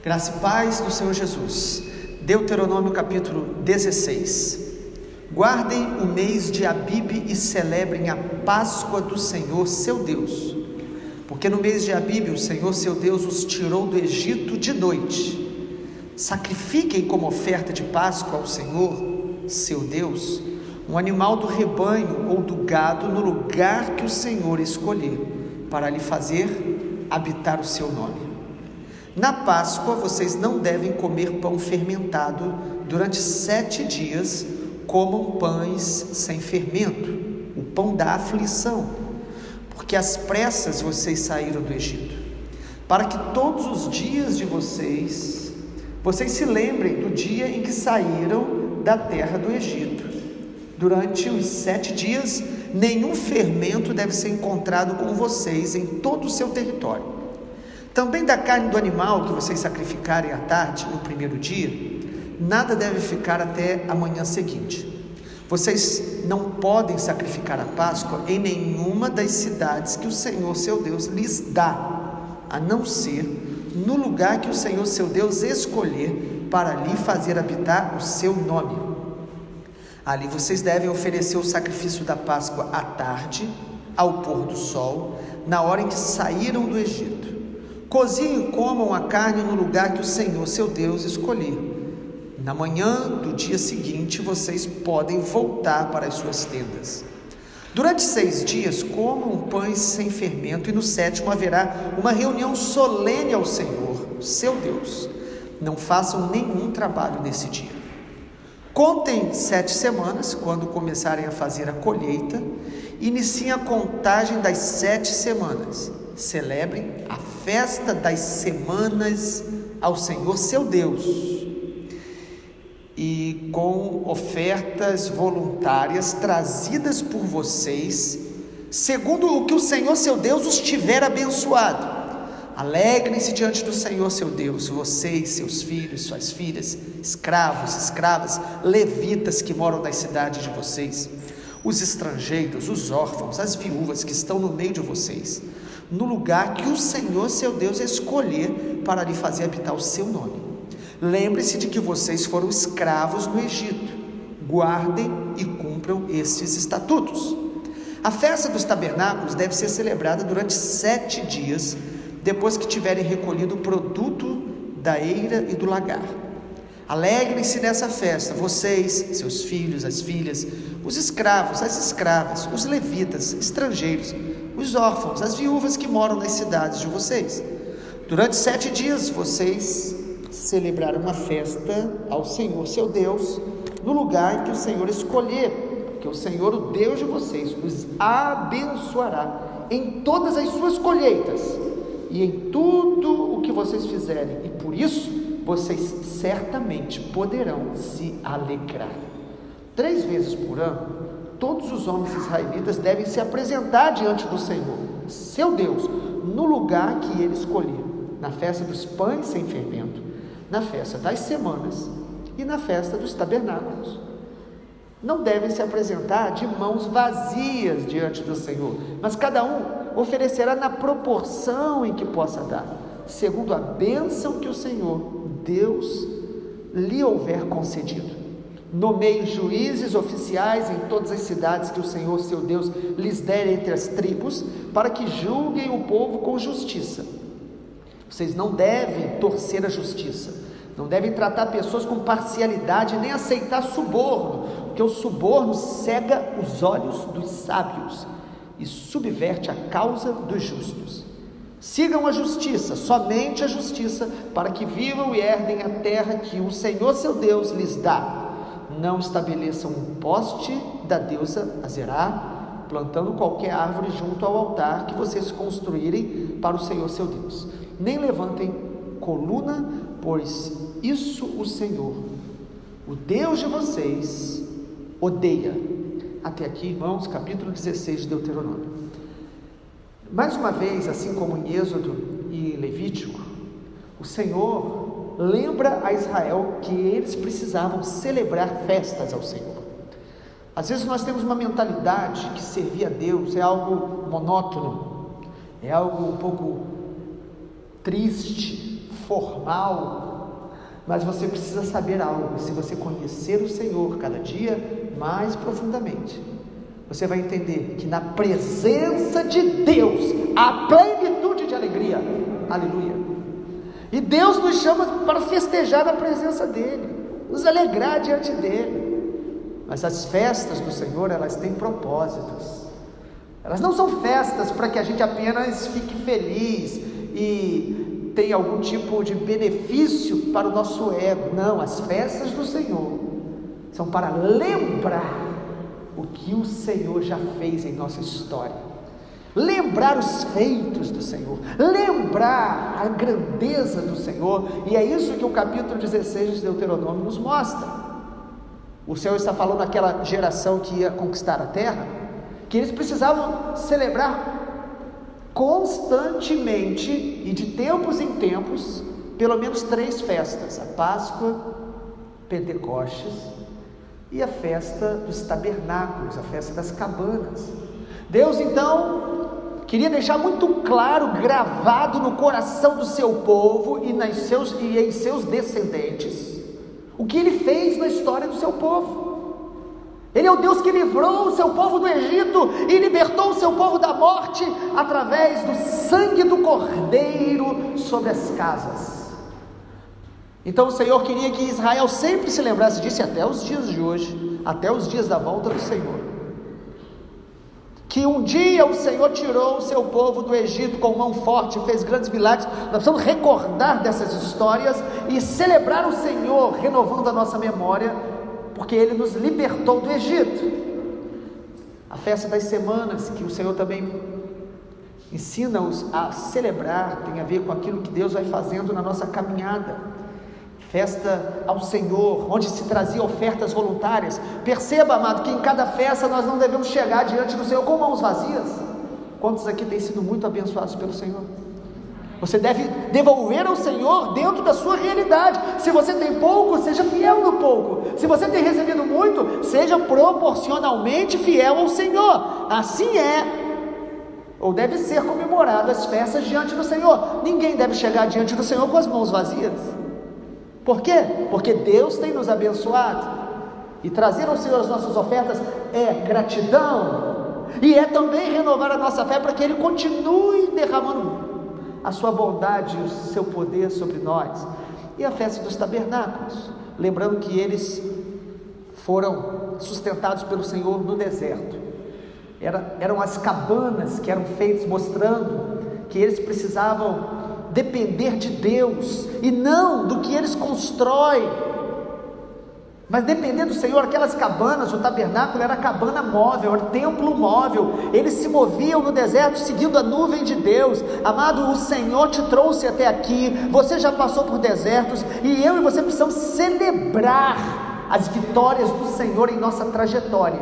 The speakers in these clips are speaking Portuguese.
Graça e paz do Senhor Jesus. Deuteronômio capítulo 16. Guardem o mês de Abibe e celebrem a Páscoa do Senhor seu Deus, porque no mês de Abibe o Senhor seu Deus os tirou do Egito de noite. Sacrifiquem como oferta de Páscoa ao Senhor seu Deus um animal do rebanho ou do gado no lugar que o Senhor escolher, para lhe fazer habitar o seu nome. Na Páscoa vocês não devem comer pão fermentado. Durante 7 dias comam pães sem fermento, o pão da aflição, porque às pressas vocês saíram do Egito, para que todos os dias de vocês se lembrem do dia em que saíram da terra do Egito. Durante os 7 dias, nenhum fermento deve ser encontrado com vocês em todo o seu território. Também da carne do animal que vocês sacrificarem à tarde, no primeiro dia, nada deve ficar até a manhã seguinte. Vocês não podem sacrificar a Páscoa em nenhuma das cidades que o Senhor seu Deus lhes dá, a não ser no lugar que o Senhor seu Deus escolher para lhe fazer habitar o seu nome. Ali vocês devem oferecer o sacrifício da Páscoa à tarde, ao pôr do sol, na hora em que saíram do Egito. Cozinhem e comam a carne no lugar que o Senhor seu Deus escolher. Na manhã do dia seguinte vocês podem voltar para as suas tendas. Durante 6 dias comam pães sem fermento, e no 7º haverá uma reunião solene ao Senhor seu Deus. Não façam nenhum trabalho nesse dia. Contem 7 semanas, quando começarem a fazer a colheita, iniciem a contagem das 7 semanas. Celebrem a festa das semanas ao Senhor seu Deus, e com ofertas voluntárias trazidas por vocês, segundo o que o Senhor seu Deus os tiver abençoado. Alegrem-se diante do Senhor seu Deus, vocês, seus filhos, suas filhas, escravos, escravas, levitas que moram nas cidades de vocês, os estrangeiros, os órfãos, as viúvas que estão no meio de vocês, no lugar que o Senhor seu Deus escolher para lhe fazer habitar o seu nome. Lembre-se de que vocês foram escravos no Egito. Guardem e cumpram estes estatutos. A festa dos tabernáculos deve ser celebrada durante 7 dias, depois que tiverem recolhido o produto da eira e do lagar. Alegrem-se nessa festa, vocês, seus filhos, as filhas, os escravos, as escravas, os levitas, estrangeiros, os órfãos, as viúvas que moram nas cidades de vocês. Durante 7 dias vocês celebraram uma festa ao Senhor seu Deus, no lugar em que o Senhor escolher, porque o Senhor, o Deus de vocês, os abençoará em todas as suas colheitas e em tudo o que vocês fizerem, e por isso vocês certamente poderão se alegrar. 3 vezes por ano, todos os homens israelitas devem se apresentar diante do Senhor, seu Deus, no lugar que ele escolher, na festa dos pães sem fermento, na festa das semanas e na festa dos tabernáculos. Não devem se apresentar de mãos vazias diante do Senhor, mas cada um oferecerá na proporção em que possa dar, segundo a bênção que o Senhor, Deus, lhe houver concedido. Nomeie juízes oficiais em todas as cidades que o Senhor seu Deus lhes der entre as tribos, para que julguem o povo com justiça. Vocês não devem torcer a justiça, não devem tratar pessoas com parcialidade, nem aceitar suborno, porque o suborno cega os olhos dos sábios e subverte a causa dos justos. Sigam a justiça, somente a justiça, para que vivam e herdem a terra que o Senhor seu Deus lhes dá. Não estabeleçam um poste da deusa Azerá, plantando qualquer árvore junto ao altar que vocês construírem para o Senhor seu Deus. Nem levantem coluna, pois isso o Senhor, o Deus de vocês, odeia. Até aqui, irmãos, capítulo 16 de Deuteronômio. Mais uma vez, assim como em Êxodo e Levítico, o Senhor lembra a Israel que eles precisavam celebrar festas ao Senhor. Às vezes nós temos uma mentalidade que servir a Deus é algo monótono, é algo um pouco triste, formal, mas você precisa saber algo. Se você conhecer o Senhor cada dia mais profundamente, você vai entender que na presença de Deus há plenitude de alegria. Aleluia. E Deus nos chama para festejar na presença dEle, nos alegrar diante dEle. Mas as festas do Senhor, elas têm propósitos. Elas não são festas para que a gente apenas fique feliz e tenha algum tipo de benefício para o nosso ego. Não, as festas do Senhor são para lembrar o que o Senhor já fez em nossa história, lembrar os feitos do Senhor, lembrar a grandeza do Senhor. E é isso que o capítulo 16 de Deuteronômio nos mostra. O Senhor está falando àquela geração que ia conquistar a terra, que eles precisavam celebrar constantemente e de tempos em tempos, pelo menos 3 festas: a Páscoa, Pentecostes e a festa dos tabernáculos, a festa das cabanas. Deus então queria deixar muito claro, gravado no coração do seu povo e em seus descendentes, o que Ele fez na história do seu povo. Ele é o Deus que livrou o seu povo do Egito e libertou o seu povo da morte através do sangue do Cordeiro sobre as casas. Então o Senhor queria que Israel sempre se lembrasse disso, até os dias de hoje, até os dias da volta do Senhor, que um dia o Senhor tirou o seu povo do Egito com mão forte, fez grandes milagres. Nós precisamos recordar dessas histórias e celebrar o Senhor, renovando a nossa memória, porque Ele nos libertou do Egito. A festa das semanas, que o Senhor também ensina-os a celebrar, tem a ver com aquilo que Deus vai fazendo na nossa caminhada. Festa ao Senhor, onde se trazia ofertas voluntárias. Perceba, amado, que em cada festa nós não devemos chegar diante do Senhor com mãos vazias. Quantos aqui têm sido muito abençoados pelo Senhor? Você deve devolver ao Senhor dentro da sua realidade. Se você tem pouco, seja fiel no pouco. Se você tem recebido muito, seja proporcionalmente fiel ao Senhor. Assim ou deve ser comemorado as festas diante do Senhor. Ninguém deve chegar diante do Senhor com as mãos vazias. Por quê? Porque Deus tem nos abençoado, e trazer ao Senhor as nossas ofertas é gratidão, e é também renovar a nossa fé para que Ele continue derramando a sua bondade e o seu poder sobre nós. E a festa dos tabernáculos, lembrando que eles foram sustentados pelo Senhor no deserto. Eram as cabanas que eram feitas, mostrando que eles precisavam depender de Deus e não do que eles constroem, mas depender do Senhor. Aquelas cabanas, o tabernáculo era cabana móvel, era templo móvel. Eles se moviam no deserto seguindo a nuvem de Deus. Amado, o Senhor te trouxe até aqui, você já passou por desertos, e eu e você precisamos celebrar as vitórias do Senhor em nossa trajetória,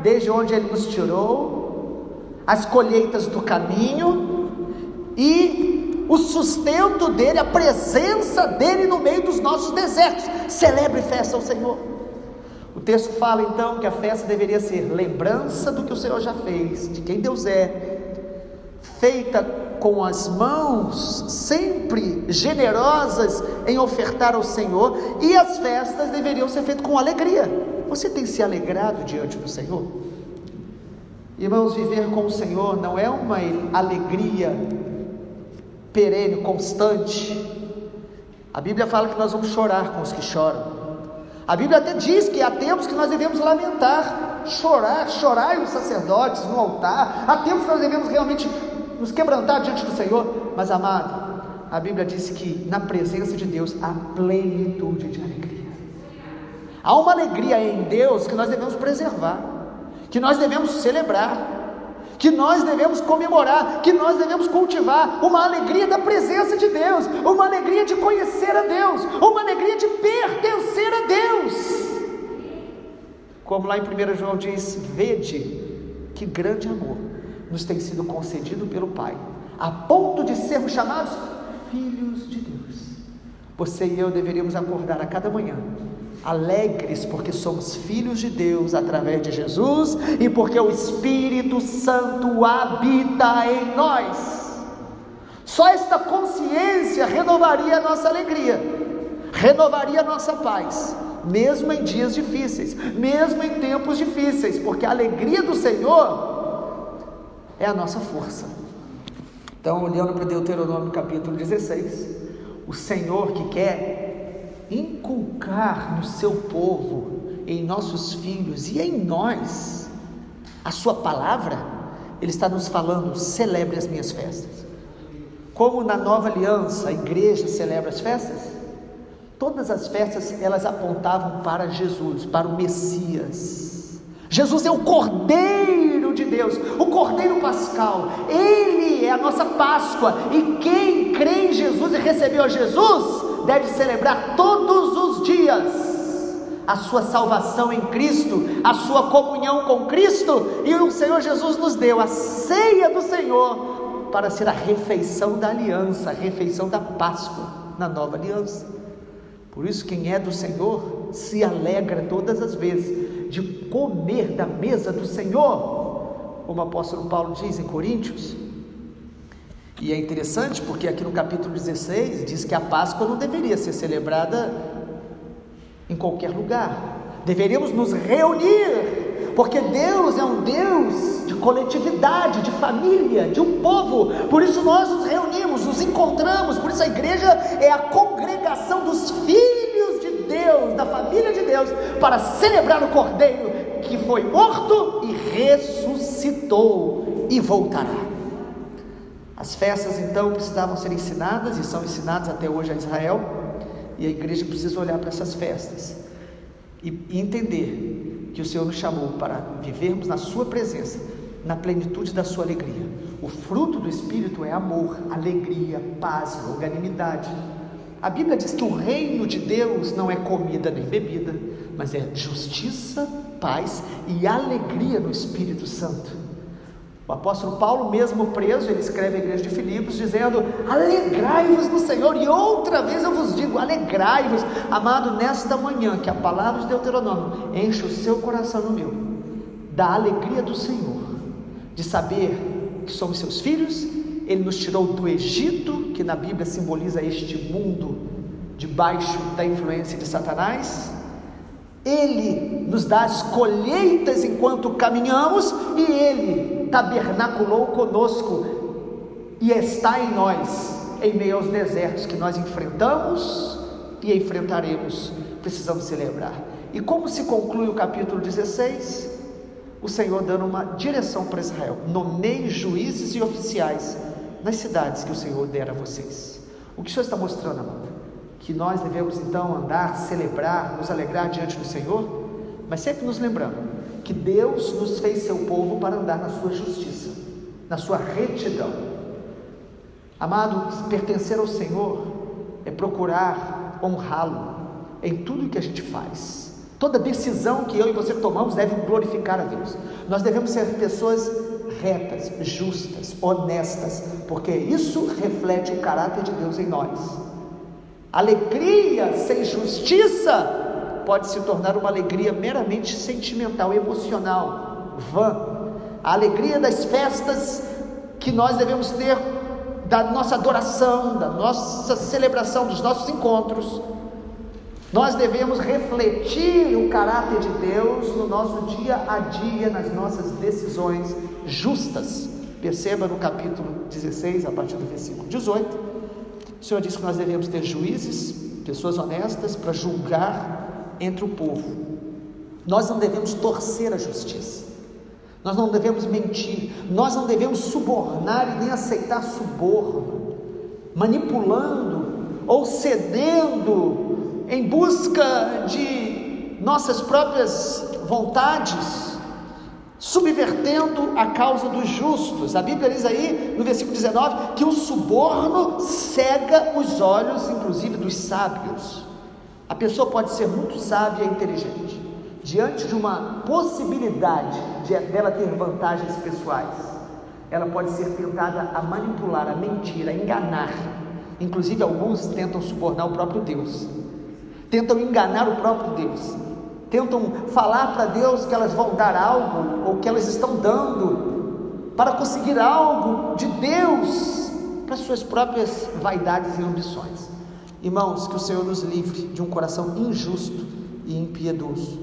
desde onde Ele nos tirou, as colheitas do caminho e o sustento dEle, a presença dEle no meio dos nossos desertos. Celebre festa ao Senhor. O texto fala então que a festa deveria ser lembrança do que o Senhor já fez, de quem Deus é, feita com as mãos sempre generosas em ofertar ao Senhor, e as festas deveriam ser feitas com alegria. Você tem se alegrado diante do Senhor? Irmãos, viver com o Senhor não é uma alegria perene, constante. A Bíblia fala que nós vamos chorar com os que choram. A Bíblia até diz que há tempos que nós devemos lamentar, chorar os sacerdotes no altar. Há tempos que nós devemos realmente nos quebrantar diante do Senhor. Mas, amado, a Bíblia diz que na presença de Deus há plenitude de alegria. Há uma alegria em Deus que nós devemos preservar, que nós devemos celebrar, que nós devemos comemorar, que nós devemos cultivar. Uma alegria da presença de Deus, uma alegria de conhecer a Deus, uma alegria de pertencer a Deus. Como lá em 1 João diz: vede que grande amor nos tem sido concedido pelo Pai, a ponto de sermos chamados filhos de Deus. Você e eu deveríamos acordar a cada manhã alegres, porque somos filhos de Deus através de Jesus, e porque o Espírito Santo habita em nós. Só esta consciência renovaria a nossa alegria, renovaria a nossa paz, mesmo em dias difíceis, mesmo em tempos difíceis, porque a alegria do Senhor é a nossa força. Então, olhando para Deuteronômio capítulo 16, o Senhor que quer inculcar no seu povo, em nossos filhos e em nós, a sua palavra, Ele está nos falando: celebre as minhas festas. Como na nova aliança a igreja celebra as festas, todas as festas elas apontavam para Jesus, para o Messias. Jesus é o Cordeiro de Deus, o Cordeiro Pascal. Ele é a nossa Páscoa, e quem crê em Jesus e recebeu a Jesus deve celebrar todos os dias a sua salvação em Cristo, a sua comunhão com Cristo. E o Senhor Jesus nos deu a ceia do Senhor para ser a refeição da aliança, a refeição da Páscoa na nova aliança. Por isso, quem é do Senhor se alegra todas as vezes de comer da mesa do Senhor, como o apóstolo Paulo diz em Coríntios. E é interessante porque aqui no capítulo 16 diz que a Páscoa não deveria ser celebrada em qualquer lugar, deveríamos nos reunir, porque Deus é um Deus de coletividade, de família, de um povo. Por isso nós nos reunimos, nos encontramos. Por isso a igreja é a congregação dos filhos de Deus, da família de Deus, para celebrar o Cordeiro que foi morto e ressuscitou e voltará. As festas então precisavam ser ensinadas, e são ensinadas até hoje a Israel. E a igreja precisa olhar para essas festas e entender que o Senhor nos chamou para vivermos na sua presença, na plenitude da sua alegria. O fruto do Espírito é amor, alegria, paz, longanimidade. A Bíblia diz que o reino de Deus não é comida nem bebida, mas é justiça, paz e alegria no Espírito Santo. O apóstolo Paulo, mesmo preso, ele escreve à igreja de Filipos dizendo: alegrai-vos no Senhor. E outra vez eu vos digo, alegrai-vos. Amado, nesta manhã que a palavra de Deuteronômio enche o seu coração no meu, da alegria do Senhor, de saber que somos seus filhos. Ele nos tirou do Egito, que na Bíblia simboliza este mundo debaixo da influência de Satanás. Ele nos dá as colheitas enquanto caminhamos, e Ele tabernaculou conosco e está em nós, em meio aos desertos que nós enfrentamos e enfrentaremos. Precisamos celebrar. E como se conclui o capítulo 16? O Senhor dando uma direção para Israel: nomeie juízes e oficiais nas cidades que o Senhor der a vocês. O que o Senhor está mostrando, amado? Que nós devemos então andar, celebrar, nos alegrar diante do Senhor, mas sempre nos lembrando que Deus nos fez seu povo para andar na sua justiça, na sua retidão. Amado, pertencer ao Senhor é procurar honrá-lo em tudo que a gente faz. Toda decisão que eu e você tomamos deve glorificar a Deus. Nós devemos ser pessoas retas, justas, honestas, porque isso reflete o caráter de Deus em nós. Alegria sem justiça pode se tornar uma alegria meramente sentimental, emocional, vã. A alegria das festas que nós devemos ter, da nossa adoração, da nossa celebração, dos nossos encontros, nós devemos refletir o caráter de Deus no nosso dia a dia, nas nossas decisões justas. Perceba no capítulo 16, a partir do versículo 18, o Senhor diz que nós devemos ter juízes, pessoas honestas, para julgar entre o povo. Nós não devemos torcer a justiça, nós não devemos mentir, nós não devemos subornar e nem aceitar suborno, manipulando ou cedendo em busca de nossas próprias vontades, subvertendo a causa dos justos. A Bíblia diz aí no versículo 19 que o suborno cega os olhos, inclusive dos sábios. A pessoa pode ser muito sábia e inteligente, diante de uma possibilidade dela ter vantagens pessoais, ela pode ser tentada a manipular, a mentir, a enganar. Inclusive alguns tentam subornar o próprio Deus, tentam enganar o próprio Deus, tentam falar para Deus que elas vão dar algo, ou que elas estão dando, para conseguir algo de Deus, para suas próprias vaidades e ambições. Irmãos, que o Senhor nos livre de um coração injusto e impiedoso,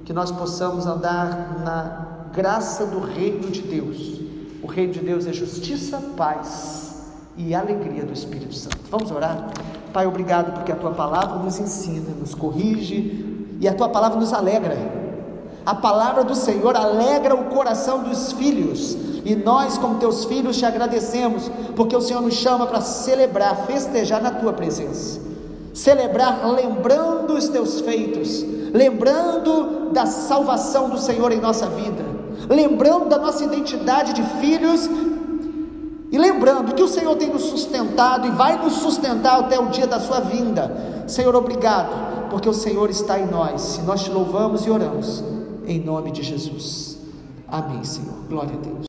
que nós possamos andar na graça do reino de Deus. O reino de Deus é justiça, paz e alegria do Espírito Santo. Vamos orar? Pai, obrigado porque a Tua palavra nos ensina, nos corrige, e a Tua palavra nos alegra. A palavra do Senhor alegra o coração dos filhos, e nós, como Teus filhos, te agradecemos, porque o Senhor nos chama para celebrar, festejar na Tua presença, celebrar lembrando os Teus feitos, lembrando da salvação do Senhor em nossa vida, lembrando da nossa identidade de filhos, e lembrando que o Senhor tem nos sustentado e vai nos sustentar até o dia da sua vinda. Senhor, obrigado, porque o Senhor está em nós, e nós te louvamos e oramos, em nome de Jesus. Amém, Senhor. Glória a Deus.